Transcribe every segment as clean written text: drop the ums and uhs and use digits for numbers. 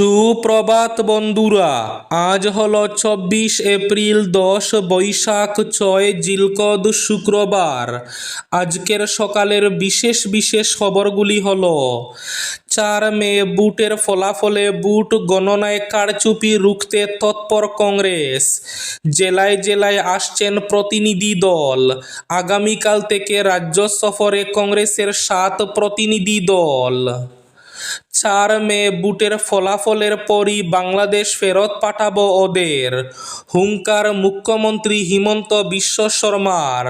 সুপ্রভাত বন্ধুরা, আজ হলো 24 এপ্রিল, 10 বৈশাখ, 6 জিলকদ শুক্রবার। আজকের সকালের বিশেষ বিশেষ খবরগুলি হলো: 4 মে বুটের ফলাফলে বুট গণনায় কারচুপি রুখতে তৎপর কংগ্রেস। জেলায় জেলায় আসছেন প্রতিনিধি দল। আগামীকাল থেকে রাজ্য সফরে কংগ্রেসের 7 প্রতিনিধি দল। 4 মে বুটের ফলাফলের পরই বাংলাদেশ ফেরত পাঠাবো ওদের, হুঙ্কার মুখ্যমন্ত্রী হিমন্ত বিশ্ব শর্মার।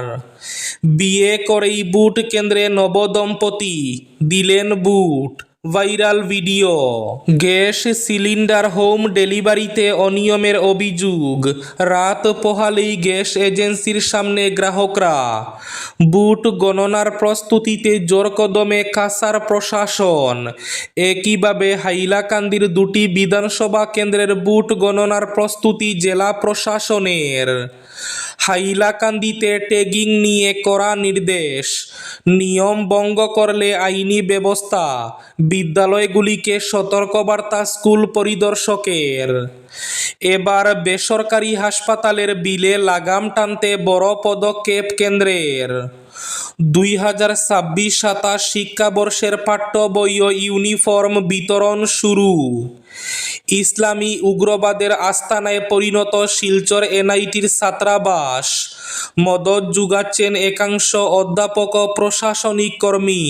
বিয়ে করেই বুট কেন্দ্রে নবদম্পতি, দিলেন বুট, viral video. Gas cylinder home ডেলিভারিতে অনিয়মের অভিযোগ, রাত পোহালেই গ্যাস এজেন্সির সামনে গ্রাহকরা। বুট গণনার প্রস্তুতিতে জোরকদমে কাছাড় প্রশাসন। একইভাবে হাইলাকান্দির 2টি বিধানসভা কেন্দ্রের বুট গণনার প্রস্তুতি জেলা প্রশাসনের। হাইলাকান্দিতে ট্যাগিং নিয়ে কড়া নির্দেশ, নিয়ম ভঙ্গ করলে আইনি ব্যবস্থা, বিদ্যালয়গুলিকে সতর্কবার্তা স্কুল পরিদর্শকের। এবার বেসরকারি হাসপাতালের বিলে লাগাম টানতে বড় পদক্ষেপ কেন্দ্রের। 2026-27 শিক্ষাবর্ষের পাঠ্য বই ও ইউনিফর্ম বিতরণ শুরু। ইসলামী উগ্রবাদের আস্তানায় পরিণত শিলচর এনআইটির ছাত্রাবাস। মদত জুগাচ্ছেন একাংশ অধ্যাপক ও প্রশাসনিক কর্মী।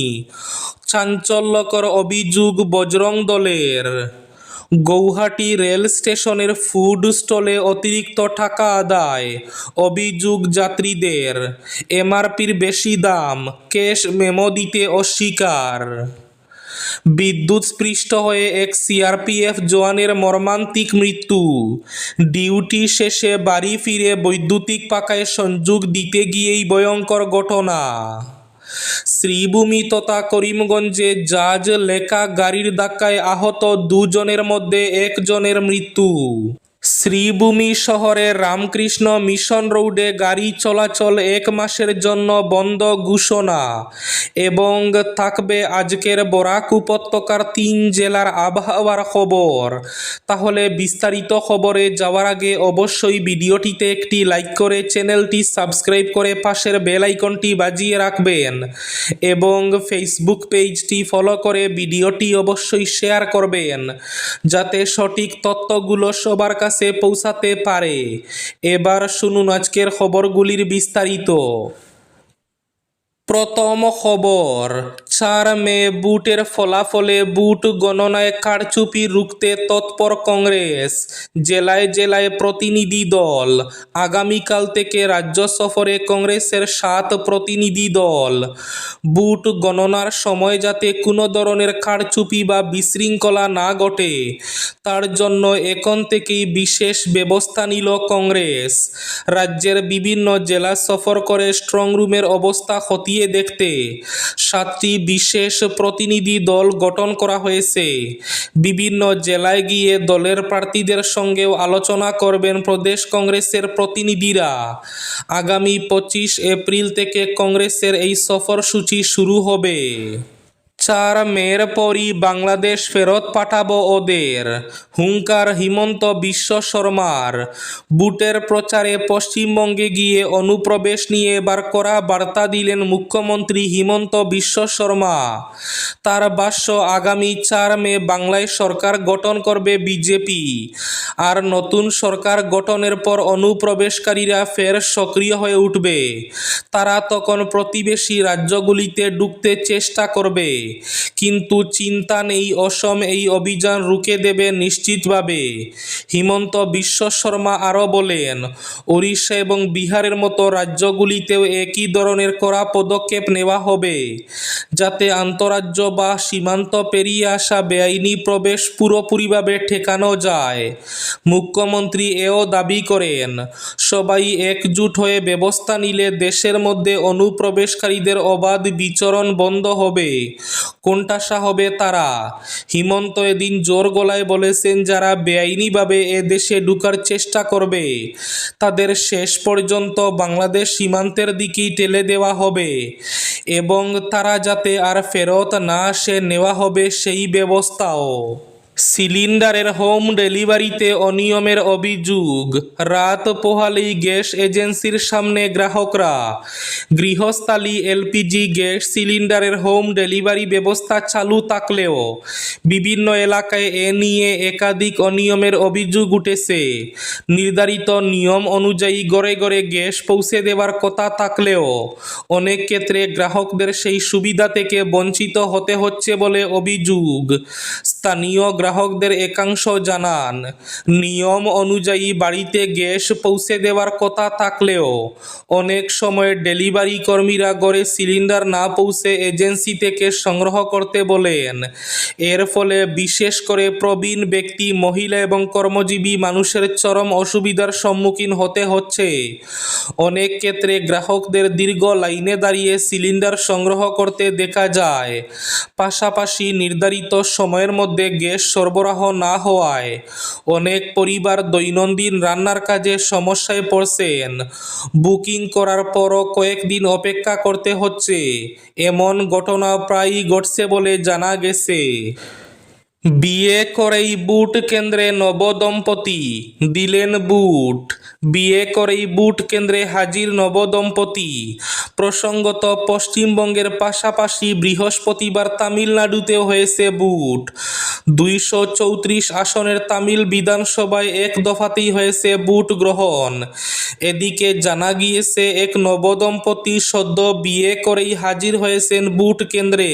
চাঞ্চল্যকর অভিযোগ বজরং দলের। গৌহাটি রেল স্টেশনের ফুড স্টলে অতিরিক্ত টাকা আদায়, অভিযোগ যাত্রীদের। এমআরপির বেশি দাম, ক্যাশ মেমো দিতে অস্বীকার। বিদ্যুৎস্পৃষ্ট হয়ে এক সিআরপিএফ জওয়ানের মর্মান্তিক মৃত্যু। ডিউটি শেষে বাড়ি ফিরে বৈদ্যুতিক পাখায় সংযোগ দিতে গিয়েই ভয়ঙ্কর ঘটনা। শ্রীভূমি তথা করিমগঞ্জে জাজ লেখা গাড়ির ধাক্কায় আহত 2 জনের মধ্যে 1 জনের মৃত্যু। শ্রীভূমি শহরের রামকৃষ্ণ মিশন রোডে গাড়ি চলাচল 1 মাসের জন্য বন্ধ ঘোষণা এবং থাকবে আজকের বরাক উপত্যকার 3 জেলার আবহাওয়ার খবর। তাহলে বিস্তারিত খবরে যাওয়ার আগে অবশ্যই ভিডিওটিতে একটি লাইক করে চ্যানেলটি সাবস্ক্রাইব করে পাশের বেল আইকনটি বাজিয়ে রাখবেন এবং ফেসবুক পেজটি ফলো করে ভিডিওটি অবশ্যই শেয়ার করবেন যাতে সঠিক তথ্যগুলো সবার কাছে পৌঁছাতে পারে। এবার শুনুন আজকের খবরগুলির বিস্তারিত। প্রথম খবর, 4 মে বুটের ফলাফলে বুট গণনায় কারচুপি রুখতে তৎপর কংগ্রেস। জেলায় জেলায় প্রতিনিধি দল। আগামীকাল থেকে রাজ্য সফরে কংগ্রেসের 7 প্রতিনিধি দল। বুট গণনার সময় যাতে কোনো ধরনের কারচুপি বা বিশৃঙ্খলা না ঘটে তার জন্য এখন থেকেই বিশেষ ব্যবস্থা নিল কংগ্রেস। রাজ্যের বিভিন্ন জেলা সফর করে স্ট্রংরুমের অবস্থা খতিয়ে দেখতে 7টি বিশেষ প্রতিনিধি দল গঠন করা হয়েছে। বিভিন্ন জেলায় গিয়ে দলের প্রার্থীদের সঙ্গেও আলোচনা করবেন প্রদেশ কংগ্রেসের প্রতিনিধিরা। আগামী 25 এপ্রিল থেকে কংগ্রেসের এই সফরসূচি শুরু হবে। 4 মের পরই বাংলাদেশ ফেরত পাঠাবো ওদের, হুঙ্কার হিমন্ত বিশ্ব শর্মার। বুটের প্রচারে পশ্চিমবঙ্গে গিয়ে অনুপ্রবেশ নিয়ে এবার কড়া বার্তা দিলেন মুখ্যমন্ত্রী হিমন্ত বিশ্ব শর্মা। তার ভাষ্য, আগামী 4 মে বাংলায় সরকার গঠন করবে বিজেপি। আর নতুন সরকার গঠনের পর অনুপ্রবেশকারীরা ফের সক্রিয় হয়ে উঠবে। তারা তখন প্রতিবেশী রাজ্যগুলিতে ঢুকতে চেষ্টা করবে। কিন্তু চিন্তা নেই, অসম এই অভিযান রুখে দেবে নিশ্চিতভাবে। হিমন্ত বিশ্ব শর্মা আরও বলেন, ওড়িশা এবং বিহারের মতো রাজ্যগুলিতেও একই ধরনের কড়া পদক্ষেপ নেওয়া হবে যাতে আন্তঃরাজ্য বা সীমান্ত পেরিয়ে আসা বেআইনি প্রবেশ পুরোপুরিভাবে ঠেকানো যায়। মুখ্যমন্ত্রী এও দাবি করেন, সবাই একজুট হয়ে ব্যবস্থা নিলে দেশের মধ্যে অনুপ্রবেশকারীদের অবাধ বিচরণ বন্ধ হবে। কোণঠাসা হবে তারা। হিমন্ত এদিন জোর গলায় বলেছেন, যারা বেআইনিভাবে এ দেশে ঢুকার চেষ্টা করবে তাদের শেষ পর্যন্ত বাংলাদেশ সীমান্তের দিকেই ঠেলে দেওয়া হবে এবং তারা যাতে আর ফেরত না আসে নেওয়া হবে সেই ব্যবস্থাও। সিলিন্ডারের হোম ডেলিভারিতে অনিয়মের অভিযোগ, রাত পোহালেই গ্যাস এজেন্সির সামনে গ্রাহকরা। গৃহস্থালী এলপিজি গ্যাস সিলিন্ডারের হোম ডেলিভারি ব্যবস্থা চালু থাকলেও বিভিন্ন এলাকায় এ নিয়ে একাধিক অনিয়মের অভিযোগ উঠেছে। নির্ধারিত নিয়ম অনুযায়ী ঘরে ঘরে গ্যাস পৌঁছে দেওয়ার কথা থাকলেও অনেক ক্ষেত্রে গ্রাহকদের সেই সুবিধা থেকে বঞ্চিত হতে হচ্ছে বলে অভিযোগ। স্থানীয় গ্রাহকদের একাংশ জানান, নিয়ম অনুযায়ী বাড়িতে গ্যাস পৌঁছে দেওয়ার কথা থাকলেও অনেক সময় ডেলিভারি কর্মীরা ঘরে সিলিন্ডার না পৌঁছে এজেন্সি থেকে সংগ্রহ করতে বলেন। এর ফলে বিশেষ করে প্রবীণ ব্যক্তি, মহিলা এবং কর্মজীবী মানুষের চরম অসুবিধার সম্মুখীন হতে হচ্ছে। অনেক ক্ষেত্রে গ্রাহকদের দীর্ঘ লাইনে দাঁড়িয়ে সিলিন্ডার সংগ্রহ করতে দেখা যায়। পাশাপাশি নির্ধারিত সময়ের মধ্যে গ্যাস সরবরাহ না হওয়ায় অনেক পরিবার দৈনন্দিন রান্নার কাজে সমস্যায় পড়ছেন। বুকিং করার পরও কয়েকদিন অপেক্ষা করতে হচ্ছে। এমন ঘটনা প্রায়ই ঘটছে বলে জানা গেছে। বিয়ে করেই বুট কেন্দ্রে নবদম্পতি, দিলেন বুট। বিয়ে করেই বুট কেন্দ্রে হাজির নবদম্পতি। প্রসঙ্গত, পশ্চিমবঙ্গের পাশাপাশি বৃহস্পতিবার তামিলনাড়ুতেও হয়েছে বুট। 234 আসনের তামিল বিধানসভায় এক দফাতেই হয়েছে বুট গ্রহণ। এদিকে জানা গিয়েছে, এক নবদম্পতি সদ্য বিয়ে করেই হাজির হয়েছেন বুট কেন্দ্রে।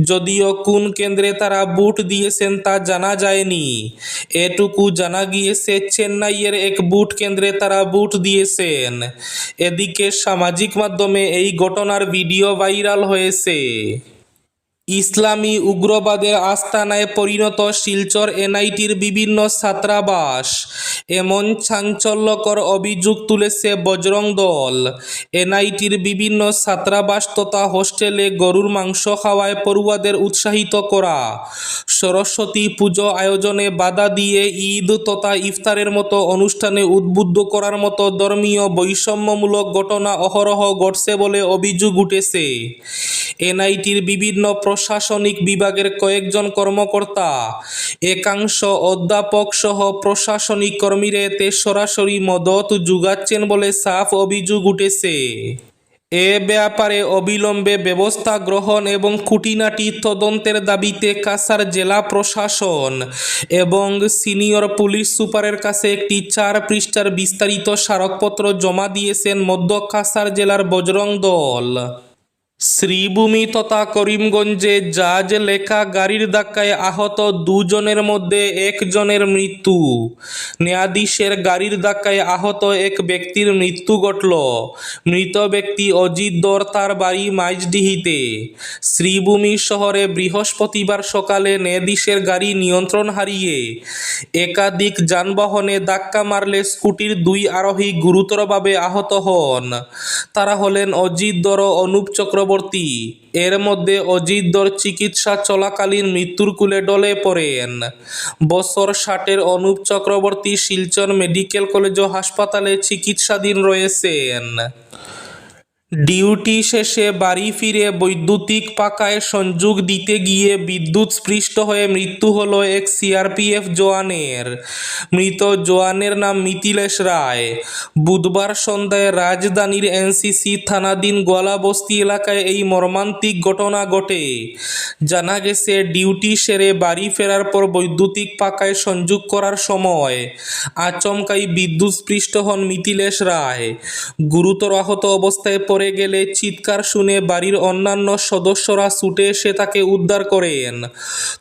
যদিও কোন কেন্দ্রে তারা বুট দিয়েছেন তা জানা যায়নি। এটুকু জানা গিয়েছে, চেন্নাইয়ের এক বুট কেন্দ্রে তারা বুট দিয়েছেন। এদিকে সামাজিক মাধ্যমে এই ঘটনার ভিডিও ভাইরাল হয়েছে। ইসলামী উগ্রবাদের আস্তানায় পরিণত শিলচর এনআইটির বিভিন্ন ছাত্রাবাস। এমন চাঞ্চল্যকর অভিযোগ তুলেছে বজরং দল। এনআইটির বিভিন্ন ছাত্রাবাস তথা হোস্টেলে গরুর মাংস খাওয়ায় পড়ুয়াদের উৎসাহিত করা, সরস্বতী পুজো আয়োজনে বাধা দিয়ে ঈদ তথা ইফতারের মতো অনুষ্ঠানে উদ্বুদ্ধ করার মতো ধর্মীয় বৈষম্যমূলক ঘটনা অহরহ ঘটছে বলে অভিযোগ উঠেছে। এনআইটির বিভিন্ন প্রশাসনিক বিভাগের কয়েকজন কর্মকর্তা, একাংশ অধ্যাপক সহ প্রশাসনিক কর্মীরা এতে সরাসরি মদত জুগাচ্ছেন বলে সাফ অভিযোগ উঠেছে। এ ব্যাপারে অবিলম্বে ব্যবস্থা গ্রহণ এবং খুঁটিনাটি তদন্তের দাবিতে কাছাড় জেলা প্রশাসন এবং সিনিয়র পুলিশ সুপারের কাছে একটি 4 পৃষ্ঠার বিস্তারিত স্মারকপত্র জমা দিয়েছেন মধ্য কাছাড় জেলার বজরং দল। শ্রীভূমি তথা করিমগঞ্জে জাজ লেখা গাড়ির ধাক্কায় আহত 2 জনের মধ্যে 1 জনের মৃত্যু। ন্যায়াধীশের গাড়ির ধাক্কায় আহত এক ব্যক্তির মৃত্যু ঘটল। মৃত ব্যক্তি অজিত দর, তার বাড়ি মাইজডিহিতে। শ্রীভূমি শহরে বৃহস্পতিবার সকালে ন্যায়াধীশের গাড়ি নিয়ন্ত্রণ হারিয়ে একাধিক যানবাহনে ধাক্কা মারলে স্কুটির 2 আরোহী গুরুতরভাবে আহত হন। তারা হলেন অজিত দর ও অনুপ চক্রবর্তী। এর মধ্যে অজিত দর চিকিৎসা চলাকালীন মৃত্যুর কোলে ঢলে পড়েন। বছর 60-এর অনুপ চক্রবর্তী শিলচর মেডিকেল কলেজ ও হাসপাতালে চিকিৎসাধীন রয়েছেন। ডিউটি শেষে বাড়ি ফিরে বৈদ্যুতিক পাখায় সংযোগ দিতে গিয়ে বিদ্যুৎস্পৃষ্ট হয়ে মৃত্যু হল এক সিআরপিএফ জওয়ানের। মৃত জওয়ানের নাম মিথিলেশ রায়। বুধবার সন্ধ্যায় রাজধানীর এনসিসি থানাধীন গোয়ালাবস্তি এলাকায় এই মর্মান্তিক ঘটনা ঘটে। জানা গেছে, ডিউটি সেরে বাড়ি ফেরার পর বৈদ্যুতিক পাখায় সংযোগ করার সময় আচমকাই বিদ্যুৎস্পৃষ্ট হন মিথিলেশ রায়। গুরুতর আহত অবস্থায় পড়ে গেলে চিৎকার শুনে বাড়ির অন্যান্য সদস্যরা ছুটে এসে তাকে উদ্ধার করেন।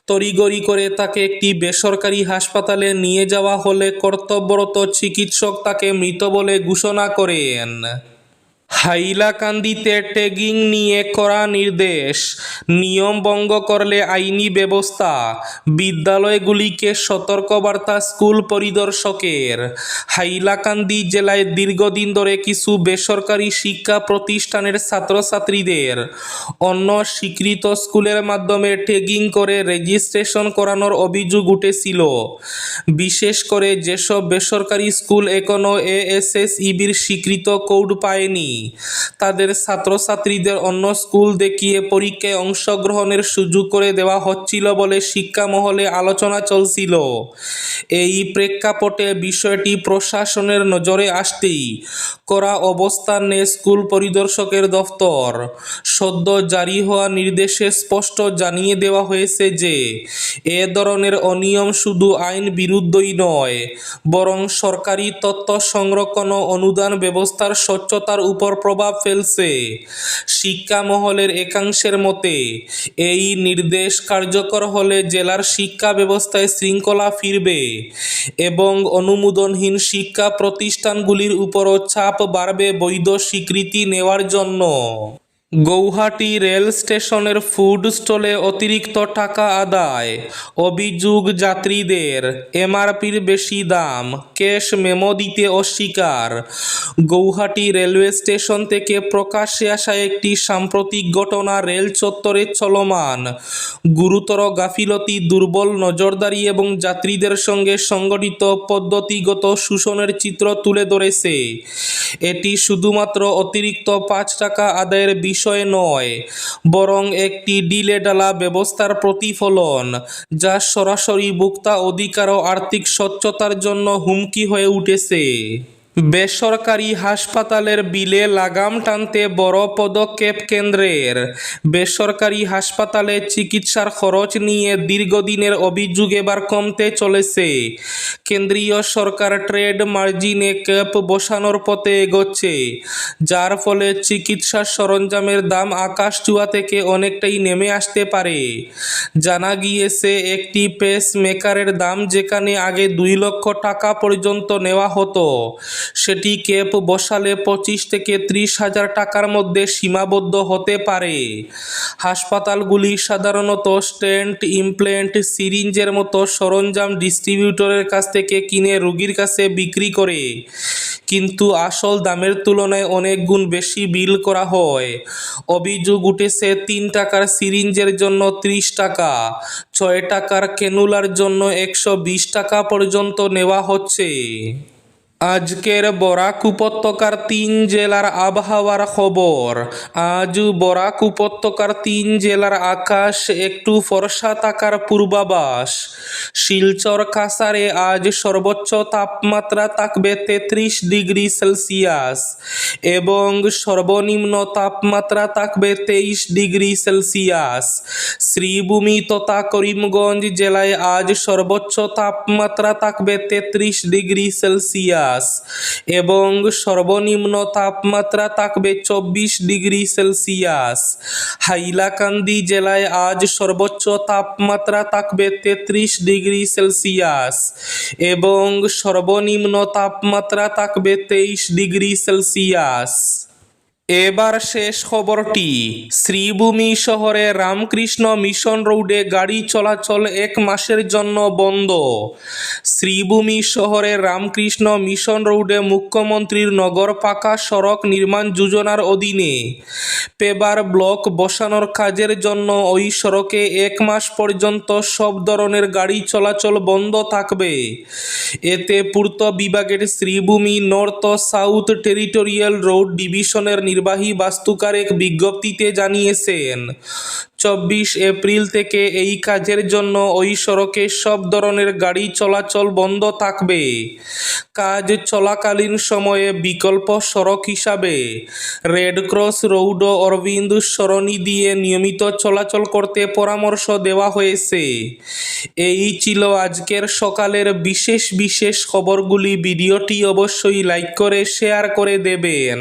তড়িঘড়ি করে তাকে একটি বেসরকারি হাসপাতালে নিয়ে যাওয়া হলে কর্তব্যরত চিকিৎসক তাকে মৃত বলে ঘোষণা করেন। হাইলাকান্দিতে ট্যাগিং নিয়ে কড়া নির্দেশ, নিয়ম ভঙ্গ করলে আইনি ব্যবস্থা। বিদ্যালয়গুলিকে সতর্কবার্তা স্কুল পরিদর্শকের। হাইলাকান্দি জেলায় দীর্ঘদিন ধরে কিছু বেসরকারি শিক্ষা প্রতিষ্ঠানের ছাত্রছাত্রীদের অন্য স্বীকৃত স্কুলের মাধ্যমে ট্যাগিং করে রেজিস্ট্রেশন করানোর অভিযোগ উঠেছিল। বিশেষ করে যেসব বেসরকারি স্কুল এখনও এএসএসইবির স্বীকৃত কোড পায়নি তাদের ছাত্রছাত্রীদের অন্য স্কুল দেখিয়ে পরীক্ষায় অংশগ্রহণের সুযোগ করে দেওয়া হচ্ছিল বলে শিক্ষা মহলে আলোচনা চলছিল। এই প্রেক্ষাপটে বিষয়টি প্রশাসনের নজরে আসতেই কড়া অবস্থান নেয় স্কুল পরিদর্শকের দফতর। সদ্য জারি হওয়া নির্দেশে স্পষ্ট জানিয়ে দেওয়া হয়েছে যে এ ধরনের অনিয়ম শুধু আইন বিরুদ্ধই নয়, বরং সরকারি তথ্য সংরক্ষণ ও অনুদান ব্যবস্থার স্বচ্ছতার উপর প্রভাব ফেলছে। শিক্ষা মহলের একাংশের মতে এই নির্দেশ কার্যকর হলে জেলার শিক্ষা ব্যবস্থায় শৃঙ্খলা ফিরবে এবং অনুমোদনহীন শিক্ষা প্রতিষ্ঠানগুলির উপরও চাপ বাড়বে বৈধ স্বীকৃতি নেওয়ার জন্য। গৌহাটি রেল স্টেশনের ফুড স্টলে অতিরিক্ত টাকা আদায়, অভিযোগ যাত্রীদের। এমআরপির বেশি দাম, ক্যাশ মেমো দিতে অস্বীকার। গৌহাটি রেলওয়ে স্টেশন থেকে প্রকাশ্যে আসা একটি সাম্প্রতিক ঘটনা রেল চত্বরে চলমান গুরুতর গাফিলতি, দুর্বল নজরদারি এবং যাত্রীদের সঙ্গে সংগঠিত পদ্ধতিগত শোষণের চিত্র তুলে ধরেছে। এটি শুধুমাত্র অতিরিক্ত ৫ টাকা আদায়ের বিষয় নয়, বরং একটি ঢিলেঢালা ব্যবস্থার প্রতিফলন, যা সরাসরি ভোক্তা অধিকার ও আর্থিক স্বচ্ছতার জন্য হুমকি হয়ে উঠেছে। বেসরকারি হাসপাতালের বিলে লাগাম টানতে বড় পদক্ষেপ কেন্দ্রের। বেসরকারি হাসপাতালে চিকিৎসার খরচ নিয়ে দীর্ঘদিনের অভিযোগ এবার কমতে চলেছে। কেন্দ্রীয় সরকার ট্রেড মার্জিনে ক্যাপ বসানোর পথে এগোচ্ছে, যার ফলে চিকিৎসা সরঞ্জামের দাম আকাশ ছোঁয়া থেকে অনেকটাই নেমে আসতে পারে। জানা গিয়েছে, একটি পেস মেকারের দাম যেখানে আগে ২ লক্ষ টাকা পর্যন্ত নেওয়া হতো, সেটি ক্যাপ বসালে ২৫ থেকে ৩০ হাজার টাকার মধ্যে সীমাবদ্ধ হতে পারে। হাসপাতালগুলি সাধারণত স্টেন্ট, ইমপ্ল্যান্ট, সিরিঞ্জের মতো সরঞ্জাম ডিস্ট্রিবিউটরের কাছ থেকে কিনে রোগীর কাছে বিক্রি করে, কিন্তু আসল দামের তুলনায় অনেক গুণ বেশি বিল করা হয়। অভিযোগ উঠেছে ৩ টাকার সিরিঞ্জের জন্য ৩০ টাকা, ৬ টাকার ক্যানুলার জন্য ১২০ টাকা পর্যন্ত নেওয়া হচ্ছে। আজকের বরাক উপত্যকার ৩ জেলার আবহাওয়ার খবর। আজ বরাক উপত্যকার ৩ জেলার আকাশ একটু ফরসা থাকার পূর্বাভাস। শিলচর, কাছাড়ে আজ সর্বোচ্চ তাপমাত্রা থাকবে ৩৩ ডিগ্রি সেলসিয়াস এবং সর্বনিম্ন তাপমাত্রা থাকবে ২৩ ডিগ্রি সেলসিয়াস। শ্রীভূমি তথা করিমগঞ্জ জেলায় আজ সর্বোচ্চ তাপমাত্রা থাকবে ৩৩ ডিগ্রি সেলসিয়াস এবং সর্বনিম্ন তাপমাত্রা থাকবে ২৪ ডিগ্রি সেলসিয়াস। হাইলাকান্দি জেলায় আজ সর্বোচ্চ তাপমাত্রা থাকবে ৩৩ ডিগ্রি সেলসিয়াস এবং সর্বনিম্ন তাপমাত্রা থাকবে ২৩ ডিগ্রি সেলসিয়াস। এবার শেষ খবরটি। শ্রীভূমি শহরে রামকৃষ্ণ মিশন রোডে গাড়ি চলাচল ১ মাসের জন্য বন্ধ। শ্রীভূমি শহরে রামকৃষ্ণ মিশন রোডে মুখ্যমন্ত্রীর নগর পাকা সড়ক নির্মাণ যোজনার অধীনে পেভার ব্লক বসানোর কাজের জন্য ওই সড়কে ১ মাস পর্যন্ত সব ধরনের গাড়ি চলাচল বন্ধ থাকবে। এতে পূর্ত বিভাগের শ্রীভূমি নর্থ ও সাউথ টেরিটোরিয়াল রোড ডিভিশনের নির্বাহী বাস্তুকার এক বিজ্ঞপ্তিতে জানিয়েছেন, ২৪ এপ্রিল থেকে এই কাজের জন্য ওই সড়কে সব ধরনের গাড়ি চলাচল বন্ধ থাকবে। কাজ চলাকালীন সময়ে বিকল্প সড়ক হিসাবে রেডক্রস রোড ও অরবিন্দ সরণি দিয়ে নিয়মিত চলাচল করতে পরামর্শ দেওয়া হয়েছে। এই ছিল আজকের সকালের বিশেষ খবরগুলি। ভিডিওটি অবশ্যই লাইক করে শেয়ার করে দেবেন।